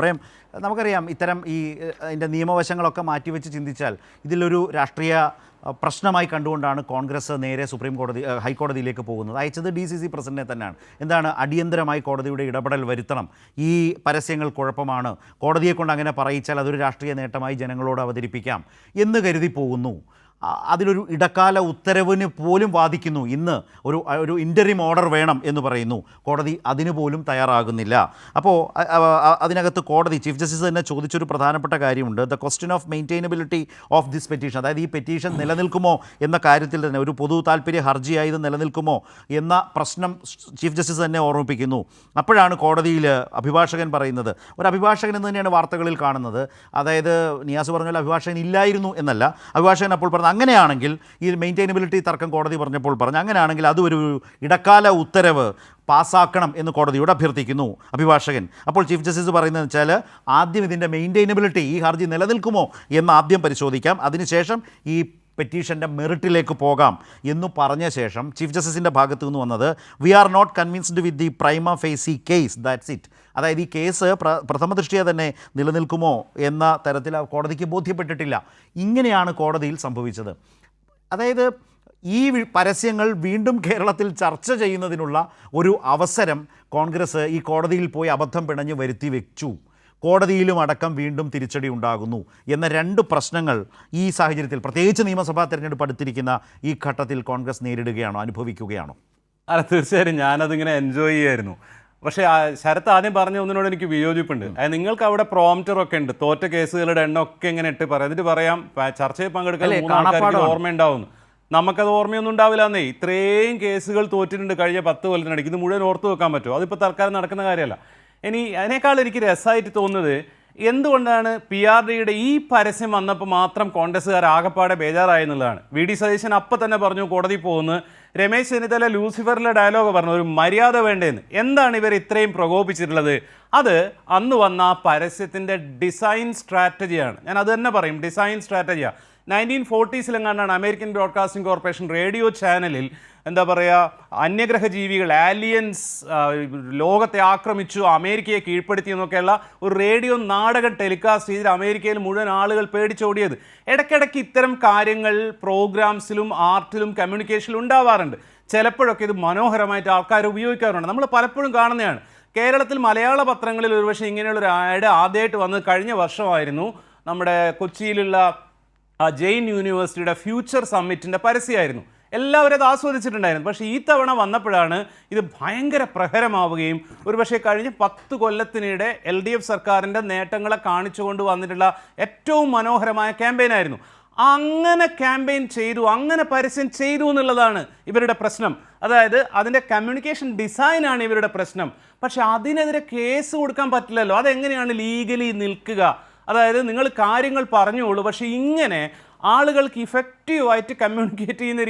പ്രേം, നമുക്കറിയാം ഇത്തരം അതിൻ്റെ നിയമവശങ്ങളൊക്കെ മാറ്റിവെച്ച് ചിന്തിച്ചാൽ ഇതിലൊരു രാഷ്ട്രീയ പ്രശ്നമായി കണ്ടുകൊണ്ടാണ് കോൺഗ്രസ് നേരെ ഹൈക്കോടതിയിലേക്ക് പോകുന്നത്. അയച്ചത് DCC പ്രസിഡന്റിനെ തന്നെയാണ്. എന്താണ്, അടിയന്തരമായി കോടതിയുടെ ഇടപെടൽ വരുത്തണം, ഈ പരസ്യങ്ങൾ കുഴപ്പമാണ്, കോടതിയെ കൊണ്ട് അങ്ങനെ പറയിച്ചാൽ അതൊരു രാഷ്ട്രീയ നേട്ടമായി ജനങ്ങളോട് അവതരിപ്പിക്കാം എന്ന് കരുതി പോകുന്നു. അതിലൊരു ഇടക്കാല ഉത്തരവിന് പോലും വാദിക്കുന്നു. ഇന്ന് ഒരു ഇൻ്ററിം ഓർഡർ വേണം എന്ന് പറയുന്നു. കോടതി അതിന് പോലും തയ്യാറാകുന്നില്ല. അപ്പോൾ അതിനകത്ത് കോടതി ചീഫ് ജസ്റ്റിസ് തന്നെ ചോദിച്ചൊരു പ്രധാനപ്പെട്ട കാര്യമുണ്ട്. The question of മെയിൻറ്റെയിനബിലിറ്റി of this petition, അതായത് ഈ പെറ്റീഷൻ നിലനിൽക്കുമോ എന്ന കാര്യത്തിൽ തന്നെ, ഒരു പൊതു താല്പര്യ ഹർജിയായി ഇത് നിലനിൽക്കുമോ എന്ന പ്രശ്നം ചീഫ് ജസ്റ്റിസ് തന്നെ ഓർമ്മിപ്പിക്കുന്നു. അപ്പോഴാണ് കോടതിയിൽ അഭിഭാഷകൻ പറയുന്നത്, ഒരു അഭിഭാഷകൻ എന്ന് തന്നെയാണ് വാർത്തകളിൽ കാണുന്നത്, അതായത് നിയാസ് പറഞ്ഞ പോലെ അഭിഭാഷകൻ ഇല്ലായിരുന്നു എന്നല്ല, അഭിഭാഷകൻ അപ്പോൾ പറഞ്ഞു അങ്ങനെയാണെങ്കിൽ ഈ മെയിൻറ്റെയിനബിലിറ്റി തർക്കം കോടതി പറഞ്ഞപ്പോൾ പറഞ്ഞു അങ്ങനെയാണെങ്കിൽ അത് ഒരു ഇടക്കാല ഉത്തരവ് പാസ്സാക്കണം എന്ന് കോടതിയോട് അഭ്യർത്ഥിക്കുന്നു അഭിഭാഷകൻ. അപ്പോൾ ചീഫ് ജസ്റ്റിസ് പറയുന്നത് വെച്ചാൽ ആദ്യം ഇതിൻ്റെ മെയിൻറ്റെയിനബിലിറ്റി, ഈ ഹർജി നിലനിൽക്കുമോ എന്ന് ആദ്യം പരിശോധിക്കാം, അതിനുശേഷം ഈ പെറ്റീഷൻ്റെ മെറിറ്റിലേക്ക് പോകാം എന്ന് പറഞ്ഞ ശേഷം ചീഫ് ജസ്റ്റിസിൻ്റെ ഭാഗത്തു നിന്ന് വന്നത് we are not convinced with the prima facie case, that's it. അതായത് ഈ കേസ് പ്രഥമ ദൃഷ്ടിയ തന്നെ നിലനിൽക്കുമോ എന്ന തരത്തിൽ കോടതിക്ക് ബോധ്യപ്പെട്ടിട്ടില്ല. ഇങ്ങനെയാണ് കോടതിയിൽ സംഭവിച്ചത്. അതായത് ഈ പരസ്യങ്ങൾ വീണ്ടും കേരളത്തിൽ ചർച്ച ചെയ്യുന്നതിനുള്ള ഒരു അവസരം കോൺഗ്രസ് ഈ കോടതിയിൽ പോയി അബദ്ധം പിണഞ്ഞ് വരുത്തി വെച്ചു. കോടതിയിലും അടക്കം വീണ്ടും തിരിച്ചടി ഉണ്ടാകുന്നു എന്ന രണ്ട് പ്രശ്നങ്ങൾ ഈ സാഹചര്യത്തിൽ, പ്രത്യേകിച്ച് നിയമസഭാ തെരഞ്ഞെടുപ്പ് അടുത്തിരിക്കുന്ന ഈ ഘട്ടത്തിൽ കോൺഗ്രസ് നേരിടുകയാണോ, അനുഭവിക്കുകയാണോ? അല്ല, തീർച്ചയായും ഞാനതിങ്ങനെ എൻജോയ് ചെയ്യായിരുന്നു. പക്ഷേ ശരത്ത് ആദ്യം പറഞ്ഞ ഒന്നിനോട് എനിക്ക് വിയോജിപ്പുണ്ട്. അതായത് നിങ്ങൾക്ക് അവിടെ പ്രോംപ്റ്ററൊക്കെ ഉണ്ട്, തോറ്റ കേസുകളുടെ എണ്ണം ഒക്കെ ഇങ്ങനെ ഇട്ട് പറയാം, എന്നിട്ട് പറയാം ചർച്ചയിൽ പങ്കെടുക്കാൻ ഓർമ്മയുണ്ടാവുന്നു. നമുക്കത് ഓർമ്മയൊന്നും ഉണ്ടാവില്ല എന്നേ. ഇത്രയും കേസുകൾ തോറ്റിട്ടുണ്ട് കഴിഞ്ഞ 10 കൊല്ലത്തിനിടയ്ക്ക്. ഇത് മുഴുവൻ ഓർത്ത് വെക്കാൻ പറ്റുമോ? അതിപ്പോൾ തൽക്കാലം നടക്കുന്ന കാര്യമല്ല. ഇനി അതിനേക്കാൾ എനിക്ക് രസമായിട്ട് തോന്നുന്നത്, എന്തുകൊണ്ടാണ് PRDയുടെ ഈ പരസ്യം വന്നപ്പോൾ മാത്രം കോൺഗ്രസ്സുകാർ ആകപ്പാടെ ബേജാറായി എന്നുള്ളതാണ്. VD സതീശൻ അപ്പം തന്നെ പറഞ്ഞു കോടതി പോകുന്നു. രമേശ് ചെന്നിത്തല ലൂസിഫറിലെ ഡയലോഗ് പറഞ്ഞു ഒരു മര്യാദ വേണ്ടേന്ന്. എന്താണ് ഇവർ ഇത്രയും പ്രകോപിച്ചിട്ടുള്ളത്? അത് അന്ന് വന്ന ആ പരസ്യത്തിൻ്റെ ഡിസൈൻ സ്ട്രാറ്റജിയാണ്. ഞാൻ അത് തന്നെ പറയും, ഡിസൈൻ സ്ട്രാറ്റജിയാണ്. 1940s American broadcasting corporation radio ചാനലിൽ എന്താ പറയുക, അന്യഗ്രഹ ജീവികൾ, ആലിയൻസ് ലോകത്തെ ആക്രമിച്ചു, അമേരിക്കയെ കീഴ്പ്പെടുത്തി എന്നൊക്കെയുള്ള ഒരു റേഡിയോ നാടകം ടെലികാസ്റ്റ് ചെയ്തിട്ട് അമേരിക്കയിൽ മുഴുവൻ ആളുകൾ പേടിച്ചോടിയത്. ഇടയ്ക്കിടയ്ക്ക് ഇത്തരം കാര്യങ്ങൾ പ്രോഗ്രാംസിലും ആർട്ടിലും കമ്മ്യൂണിക്കേഷനിലും ഉണ്ടാവാറുണ്ട്. ചിലപ്പോഴൊക്കെ ഇത് മനോഹരമായിട്ട് ആൾക്കാർ ഉപയോഗിക്കാറുണ്ട്. നമ്മൾ പലപ്പോഴും കാണുന്നതാണ്. കേരളത്തിൽ മലയാള പത്രങ്ങളിൽ ഒരുപക്ഷെ ഇങ്ങനെയുള്ളൊരു ആഡ് ആദ്യമായിട്ട് വന്നത് കഴിഞ്ഞ വർഷമായിരുന്നു. നമ്മുടെ കൊച്ചിയിലുള്ള ജെയിൻ യൂണിവേഴ്സിറ്റിയുടെ ഫ്യൂച്ചർ സമ്മിറ്റിൻ്റെ പരസ്യമായിരുന്നു. എല്ലാവരും അത് ആസ്വദിച്ചിട്ടുണ്ടായിരുന്നു. പക്ഷേ ഈ തവണ വന്നപ്പോഴാണ് ഇത് ഭയങ്കര പ്രഹരമാവുകയും ഒരുപക്ഷെ കഴിഞ്ഞ 10 കൊല്ലത്തിനിടെ LDF സർക്കാരിൻ്റെ നേട്ടങ്ങളെ കാണിച്ചുകൊണ്ട് വന്നിട്ടുള്ള ഏറ്റവും മനോഹരമായ ക്യാമ്പയിനായിരുന്നു. അങ്ങനെ ക്യാമ്പയിൻ ചെയ്തു, അങ്ങനെ പരസ്യം ചെയ്തു എന്നുള്ളതാണ് ഇവരുടെ പ്രശ്നം. അതായത് അതിൻ്റെ കമ്മ്യൂണിക്കേഷൻ ഡിസൈനാണ് ഇവരുടെ പ്രശ്നം. പക്ഷെ അതിനെതിരെ കേസ് കൊടുക്കാൻ പറ്റില്ലല്ലോ. അതെങ്ങനെയാണ് ലീഗലി നിൽക്കുക? അതായത് നിങ്ങൾ കാര്യങ്ങൾ പറഞ്ഞോളൂ, പക്ഷേ ഇങ്ങനെ ആളുകൾക്ക് ഇഫക്റ്റീവായിട്ട് കമ്മ്യൂണിക്കേറ്റ് ചെയ്യുന്ന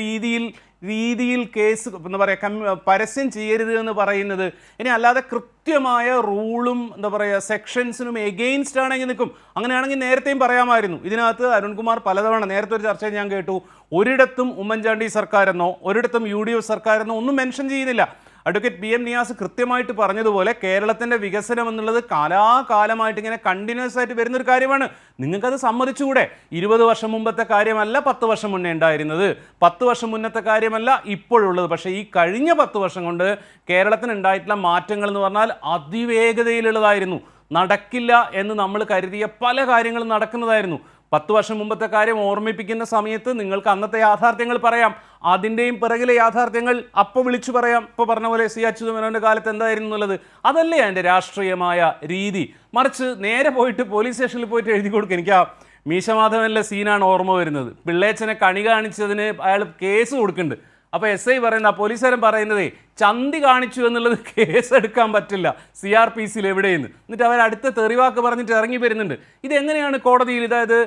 രീതിയിൽ കേസ് എന്താ പറയുക, പരസ്യം ചെയ്യരുത് എന്ന് പറയുന്നത്. ഇനി അല്ലാതെ കൃത്യമായ റൂളും എന്താ പറയുക സെക്ഷൻസിനും എഗെയിൻസ്റ്റ് ആണെങ്കിൽ നിൽക്കും. അങ്ങനെയാണെങ്കിൽ നേരത്തെയും പറയാമായിരുന്നു. ഇതിനകത്ത് അരുൺകുമാർ പലതവണ നേരത്തെ ഒരു ചർച്ചയിൽ ഞാൻ കേട്ടു, ഒരിടത്തും ഉമ്മൻചാണ്ടി സർക്കാരെന്നോ ഒരിടത്തും UDF സർക്കാരെന്നോ ഒന്നും മെൻഷൻ ചെയ്യുന്നില്ല. അഡ്വക്കേറ്റ് PM നിയാസ് കൃത്യമായിട്ട് പറഞ്ഞതുപോലെ കേരളത്തിൻ്റെ വികസനം എന്നുള്ളത് കാലാകാലമായിട്ട് ഇങ്ങനെ കണ്ടിന്യൂസ് ആയിട്ട് വരുന്നൊരു കാര്യമാണ്. നിങ്ങൾക്കത് സമ്മതിച്ചുകൂടെ? 20 വർഷം മുമ്പത്തെ കാര്യമല്ല 10 വർഷം മുന്നേ ഉണ്ടായിരുന്നത്, 10 വർഷം മുന്നത്തെ കാര്യമല്ല ഇപ്പോഴുള്ളത്. പക്ഷേ ഈ കഴിഞ്ഞ 10 വർഷം കൊണ്ട് കേരളത്തിന് ഉണ്ടായിട്ടുള്ള മാറ്റങ്ങൾ എന്ന് പറഞ്ഞാൽ അതിവേഗതയിലുള്ളതായിരുന്നു. നടക്കില്ല എന്ന് നമ്മൾ കരുതിയ പല കാര്യങ്ങളും നടക്കുന്നതായിരുന്നു. 10 വർഷം മുമ്പത്തെ കാര്യം ഓർമ്മിപ്പിക്കുന്ന സമയത്ത് നിങ്ങൾക്ക് അന്നത്തെ യാഥാർത്ഥ്യങ്ങൾ പറയാം, അതിൻ്റെയും പിറകിലെ യാഥാർത്ഥ്യങ്ങൾ അപ്പോൾ വിളിച്ചു പറയാം. ഇപ്പോൾ പറഞ്ഞ പോലെ C. അച്യുതമേനോൻ്റെ കാലത്ത് എന്തായിരുന്നു എന്നുള്ളത്. അതല്ലേ അതിൻ്റെ രാഷ്ട്രീയമായ രീതി. മറിച്ച് നേരെ പോയിട്ട് പോലീസ് സ്റ്റേഷനിൽ പോയിട്ട് എഴുതി കൊടുക്കുക. എനിക്ക് ആ മീശമാധവനിലെ സീനാണ് ഓർമ്മ വരുന്നത്. പിള്ളേച്ചനെ കണി കാണിച്ചതിന് അയാൾ കേസ് കൊടുക്കുന്നുണ്ട്. അപ്പോൾ SI പറയുന്ന പോലീസുകാരൻ പറയുന്നതേ ചന്തി കാണിച്ചു എന്നുള്ളത് കേസെടുക്കാൻ പറ്റില്ല CRPCയിൽ എവിടെയെന്ന്. എന്നിട്ട് അവർ അടുത്ത തെറിവാക്ക് പറഞ്ഞിട്ട് ഇറങ്ങി വരുന്നുണ്ട്. ഇതെങ്ങനെയാണ് കോടതിയിൽ? അതായത്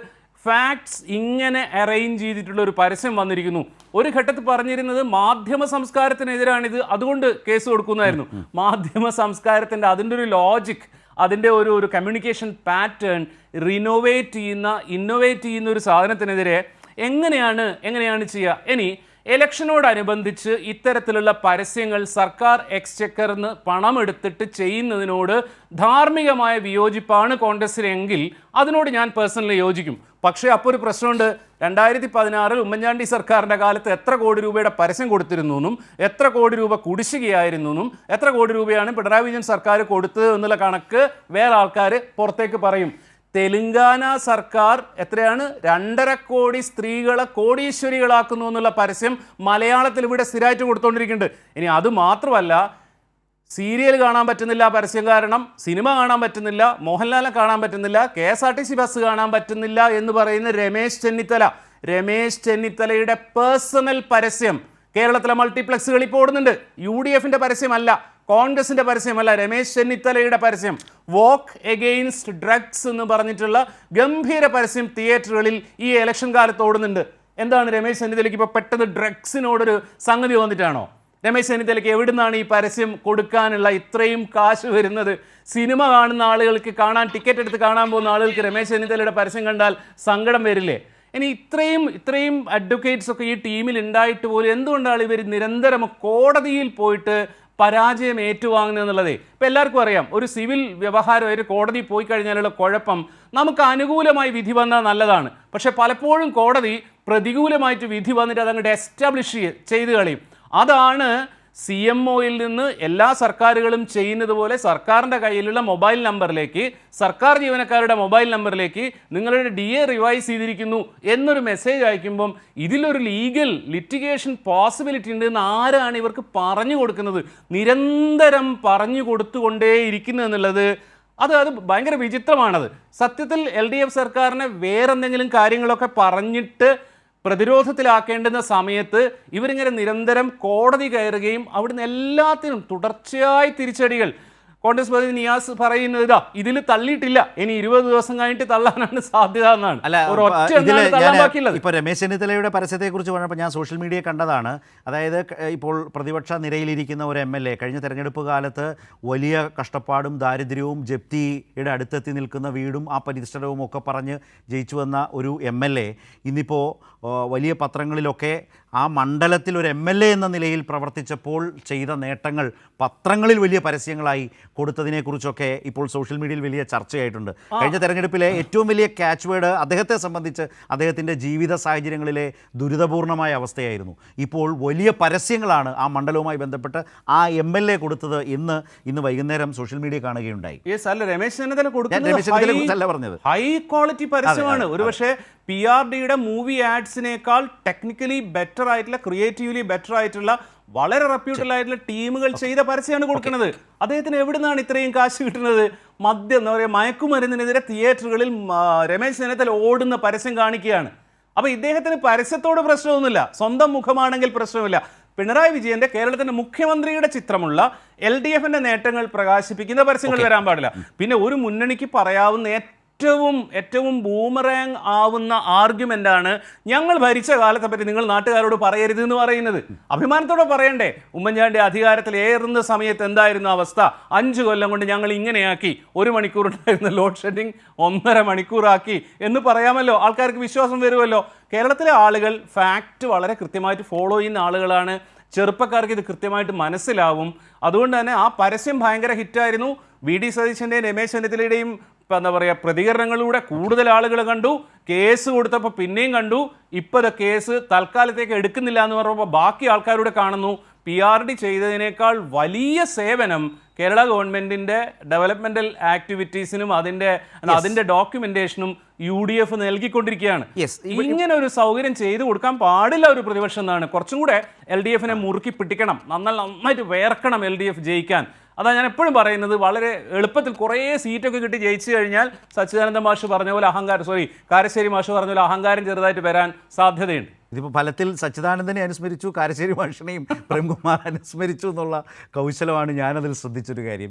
ഫാക്ട്സ് ഇങ്ങനെ അറേഞ്ച് ചെയ്തിട്ടുള്ള ഒരു പരസ്യം വന്നിരിക്കുന്നു. ഒരു ഘട്ടത്തിൽ പറഞ്ഞിരുന്നത് മാധ്യമ സംസ്കാരത്തിനെതിരാണിത്, അതുകൊണ്ട് കേസ് കൊടുക്കുന്നതായിരുന്നു. മാധ്യമ സംസ്കാരത്തിൻ്റെ അതിൻ്റെ ഒരു ലോജിക്, അതിൻ്റെ ഒരു കമ്മ്യൂണിക്കേഷൻ പാറ്റേൺ ഇന്നോവേറ്റ് ചെയ്യുന്ന ഒരു സാധനത്തിനെതിരെ എങ്ങനെയാണ് ചെയ്യുക? ഇനി ഇലക്ഷനോടനുബന്ധിച്ച് ഇത്തരത്തിലുള്ള പരസ്യങ്ങൾ സർക്കാർ എക്സ്ചെക്കറിന് പണമെടുത്തിട്ട് ചെയ്യുന്നതിനോട് ധാർമ്മികമായ വിയോജിപ്പാണ് കോൺഗ്രസിനെങ്കിൽ അതിനോട് ഞാൻ പേഴ്സണലി യോജിക്കും. പക്ഷേ അപ്പോൾ ഒരു പ്രശ്നമുണ്ട്. 2016 ഉമ്മൻചാണ്ടി സർക്കാരിൻ്റെ കാലത്ത് എത്ര കോടി രൂപയുടെ പരസ്യം കൊടുത്തിരുന്നു എന്നും എത്ര കോടി രൂപ കുടിശ്ശികയായിരുന്നു എന്നും എത്ര കോടി രൂപയാണ് പിണറായി വിജയൻ സർക്കാർ കൊടുത്തത് എന്നുള്ള കണക്ക് വേറെ ആൾക്കാർ പുറത്തേക്ക് പറയും. തെലുങ്കാന സർക്കാർ എത്രയാണ് 2.5 കോടി സ്ത്രീകളെ കോടീശ്വരികളാക്കുന്നു എന്നുള്ള പരസ്യം മലയാളത്തിൽ ഇവിടെ സ്ഥിരമായിട്ട് കൊടുത്തുകൊണ്ടിരിക്കുന്നുണ്ട്. ഇനി അതുമാത്രമല്ല, സീരിയൽ കാണാൻ പറ്റുന്നില്ല പരസ്യം കാരണം, സിനിമ കാണാൻ പറ്റുന്നില്ല, മോഹൻലാലിനെ കാണാൻ പറ്റുന്നില്ല, KSRTC ബസ് കാണാൻ പറ്റുന്നില്ല എന്ന് പറയുന്ന രമേശ് ചെന്നിത്തലയുടെ പേഴ്സണൽ പരസ്യം കേരളത്തിലെ മൾട്ടിപ്ലക്സുകളിൽ ഇപ്പോൾ ഓടുന്നുണ്ട്. UDFന്റെ പരസ്യമല്ല, കോൺഗ്രസിന്റെ പരസ്യമല്ല, രമേശ് ചെന്നിത്തലയുടെ പരസ്യം. വോക്ക് എഗെയിൻസ്റ്റ് ഡ്രഗ്സ് എന്ന് പറഞ്ഞിട്ടുള്ള ഗംഭീര പരസ്യം തിയേറ്ററുകളിൽ ഈ ഇലക്ഷൻ കാലത്ത് ഓടുന്നുണ്ട്. എന്താണ് രമേശ് ചെന്നിത്തലയ്ക്ക് ഇപ്പോൾ പെട്ടെന്ന് ഡ്രഗ്സിനോടൊരു സംഗതി വന്നിട്ടാണോ? രമേശ് ചെന്നിത്തലയ്ക്ക് എവിടുന്നാണ് ഈ പരസ്യം കൊടുക്കാനുള്ള ഇത്രയും കാശ് വരുന്നത്? സിനിമ കാണുന്ന ആളുകൾക്ക്, ടിക്കറ്റ് എടുത്ത് കാണാൻ പോകുന്ന ആളുകൾക്ക് രമേശ് ചെന്നിത്തലയുടെ പരസ്യം കണ്ടാൽ സങ്കടം വരില്ലേ? ഇനി ഇത്രയും അഡ്വക്കേറ്റ്സ് ഒക്കെ ഈ ടീമിൽ ഉണ്ടായിട്ട് പോലും എന്തുകൊണ്ടാണ് ഇവർ നിരന്തരം കോടതിയിൽ പോയിട്ട് പരാജയം ഏറ്റുവാങ്ങുന്നത് എന്നുള്ളതേ? ഇപ്പം എല്ലാവർക്കും അറിയാം, ഒരു സിവിൽ വ്യവഹാരം ഒരു കോടതി പോയി കഴിഞ്ഞാലുള്ള കുഴപ്പം, നമുക്ക് അനുകൂലമായി വിധി വന്നാൽ നല്ലതാണ്, പക്ഷെ പലപ്പോഴും കോടതി പ്രതികൂലമായിട്ട് വിധി വന്നിട്ട് അതങ്ങോട്ട് എസ്റ്റാബ്ലിഷ് ചെയ്ത് കളയും. അതാണ് CMOയിൽ നിന്ന് എല്ലാ സർക്കാരുകളും ചെയ്യുന്നത് പോലെ സർക്കാരിൻ്റെ കയ്യിലുള്ള മൊബൈൽ നമ്പറിലേക്ക്, സർക്കാർ ജീവനക്കാരുടെ മൊബൈൽ നമ്പറിലേക്ക് നിങ്ങളുടെ DA റിവൈസ് ചെയ്തിരിക്കുന്നു എന്നൊരു മെസ്സേജ് അയക്കുമ്പം ഇതിലൊരു ലിറ്റിഗേഷൻ പോസിബിലിറ്റി ഉണ്ട് എന്ന് ആരാണ് ഇവർക്ക് പറഞ്ഞു കൊടുക്കുന്നത്? നിരന്തരം പറഞ്ഞു കൊടുത്തുകൊണ്ടേയിരിക്കുന്നു എന്നുള്ളത് അത് ഭയങ്കര വിചിത്രമാണത്. സത്യത്തിൽ LDF സർക്കാരിനെ വേറെന്തെങ്കിലും കാര്യങ്ങളൊക്കെ പറഞ്ഞിട്ട് പ്രതിരോധത്തിലാക്കേണ്ടുന്ന സമയത്ത് ഇവരിങ്ങനെ നിരന്തരം കോടതി കയറുകയും അവിടുന്ന് എല്ലാത്തിനും തുടർച്ചയായി തിരിച്ചടികൾ. കോൺഗ്രസ് പ്രതിനിധി നിയാസ് പറയുന്നത് ഇതിൽ തള്ളിയിട്ടില്ല, ഇനി 20 ദിവസം കഴിഞ്ഞിട്ട് തള്ളാനാണ് സാധ്യത എന്നാണ്. ഇപ്പോൾ രമേശ് ചെന്നിത്തലയുടെ പരസ്യത്തെക്കുറിച്ച് പറഞ്ഞപ്പോൾ ഞാൻ സോഷ്യൽ മീഡിയ കണ്ടതാണ്. അതായത് ഇപ്പോൾ പ്രതിപക്ഷ നിരയിലിരിക്കുന്ന ഒരു MLA കഴിഞ്ഞ തെരഞ്ഞെടുപ്പ് കാലത്ത് വലിയ കഷ്ടപ്പാടും ദാരിദ്ര്യവും ജപ്തിയുടെ അടുത്തെത്തി നിൽക്കുന്ന വീടും ആ പരിസരവും ഒക്കെ പറഞ്ഞ് ജയിച്ചു വന്ന ഒരു MLA ഇന്നിപ്പോൾ വലിയ പത്രങ്ങളിലൊക്കെ ആ മണ്ഡലത്തിൽ ഒരു MLA എന്ന നിലയിൽ പ്രവർത്തിച്ചപ്പോൾ ചെയ്ത നേട്ടങ്ങൾ പത്രങ്ങളിൽ വലിയ പരസ്യങ്ങളായി കൊടുത്തതിനെക്കുറിച്ചൊക്കെ ഇപ്പോൾ സോഷ്യൽ മീഡിയയിൽ വലിയ ചർച്ചയായിട്ടുണ്ട്. കഴിഞ്ഞ തെരഞ്ഞെടുപ്പിലെ ഏറ്റവും വലിയ ക്യാച്ച് വേർഡ് അദ്ദേഹത്തെ സംബന്ധിച്ച് അദ്ദേഹത്തിൻ്റെ ജീവിത സാഹചര്യങ്ങളിലെ ദുരിതപൂർണമായ അവസ്ഥയായിരുന്നു. ഇപ്പോൾ വലിയ പരസ്യങ്ങളാണ് ആ മണ്ഡലവുമായി ബന്ധപ്പെട്ട് ആ MLA കൊടുത്തത് ഇന്ന് വൈകുന്നേരം സോഷ്യൽ മീഡിയ കാണുകയുണ്ടായി. രമേശ് ചെന്നിത്തല പറഞ്ഞത് ഹൈ ക്വാളിറ്റി പരസ്യമാണ്. ഒരുപക്ഷെ PRDയുടെ മൂവി ആഡ്സിനേക്കാൾ ടെക്നിക്കലി ബെറ്റർ ആയിട്ടുള്ള, ക്രിയേറ്റീവ്ലി ബെറ്റർ ആയിട്ടുള്ള, വളരെ റെപ്യൂട്ടഡ് ആയിട്ടുള്ള ടീമുകൾ ചെയ്ത പരസ്യമാണ് കൊടുക്കുന്നത്. അദ്ദേഹത്തിന് എവിടുന്നാണ് ഇത്രയും കാശ് കിട്ടുന്നത്? എന്താ പറയുക, മയക്കുമരുന്നിനെതിരെ തിയേറ്ററുകളിൽ രമേശ് ചെന്നിത്തല ഓടുന്ന പരസ്യം കാണിക്കുകയാണ്. അപ്പോൾ ഇദ്ദേഹത്തിന് പരസ്യത്തോട് പ്രശ്നമൊന്നുമില്ല, സ്വന്തം മുഖമാണെങ്കിൽ പ്രശ്നമില്ല. പിണറായി വിജയന്റെ, കേരളത്തിന്റെ മുഖ്യമന്ത്രിയുടെ ചിത്രമുള്ള LDFന്റെ നേട്ടങ്ങൾ പ്രകാശിപ്പിക്കുന്ന പരസ്യങ്ങൾ വരാൻ പാടില്ല. പിന്നെ ഒരു മുന്നണിക്ക് പറയാവുന്ന ഏറ്റവും ബൂമറാങ് ആവുന്ന ആർഗ്യുമെൻ്റാണ് ഞങ്ങൾ ഭരിച്ച കാലത്തെ പറ്റി നിങ്ങൾ നാട്ടുകാരോട് പറയരുത് എന്ന് പറയുന്നത്. അഭിമാനത്തോടെ പറയണ്ടേ? ഉമ്മൻചാണ്ടി അധികാരത്തിൽ ഏറുന്ന സമയത്ത് എന്തായിരുന്നു അവസ്ഥ? 5 കൊല്ലം കൊണ്ട് ഞങ്ങൾ ഇങ്ങനെയാക്കി, 1 മണിക്കൂർ ഉണ്ടായിരുന്ന ലോഡ് ഷെഡിങ് 1.5 മണിക്കൂറാക്കി എന്ന് പറയാമല്ലോ, ആൾക്കാർക്ക് വിശ്വാസം വരുമല്ലോ. കേരളത്തിലെ ആളുകൾ ഫാക്റ്റ് വളരെ കൃത്യമായിട്ട് ഫോളോ ചെയ്യുന്ന ആളുകളാണ്. ചെറുപ്പക്കാർക്ക് ഇത് കൃത്യമായിട്ട് മനസ്സിലാവും. അതുകൊണ്ട് തന്നെ ആ പരസ്യം ഭയങ്കര ഹിറ്റായിരുന്നു. VD സതീശൻ്റെയും രമേശ് ചെന്നിത്തലയുടെയും എന്താ പറയുക പ്രതികരണങ്ങളിലൂടെ കൂടുതൽ ആളുകൾ കണ്ടു. കേസ് കൊടുത്തപ്പോൾ പിന്നെയും കണ്ടു. ഇപ്പോൾ കേസ് തൽക്കാലത്തേക്ക് എടുക്കുന്നില്ല എന്ന് പറഞ്ഞപ്പോൾ ബാക്കി ആൾക്കാരുടെ കാണുന്നു. PRD ചെയ്തതിനേക്കാൾ വലിയ സേവനം കേരള ഗവൺമെൻറ്റിൻ്റെ ഡെവലപ്മെൻ്റൽ ആക്ടിവിറ്റീസിനും അതിൻ്റെ ഡോക്യുമെൻറ്റേഷനും UDF നൽകിക്കൊണ്ടിരിക്കുകയാണ്. ഇങ്ങനെ ഒരു സൗകര്യം ചെയ്തു കൊടുക്കാൻ പാടില്ല ഒരു പ്രതിപക്ഷം എന്നാണ്. കുറച്ചും കൂടെ LDFനെ മുറുക്കി പിടിക്കണം, നന്നായിട്ട് വേർക്കണം LDF ജയിക്കാൻ. അതാണ് ഞാൻ എപ്പോഴും പറയുന്നത്. വളരെ എളുപ്പത്തിൽ കുറേ സീറ്റൊക്കെ കിട്ടി ജയിച്ചു കഴിഞ്ഞാൽ സച്ചിദാനന്ദ മാഷ് പറഞ്ഞ പോലെ കാരശ്ശേരി മാഷ് പറഞ്ഞ പോലെ അഹങ്കാരം ചെറുതായിട്ട് വരാൻ സാധ്യതയുണ്ട്. ഇതിപ്പോൾ ഫലത്തിൽ സച്ചിദാനന്ദനെ അനുസ്മരിച്ചു, കാരശ്ശേരി മാഷിനെയും പ്രേംകുമാർ അനുസ്മരിച്ചു എന്നുള്ള കൗശലമാണ് ഞാനതിൽ ശ്രദ്ധിച്ചൊരു കാര്യം.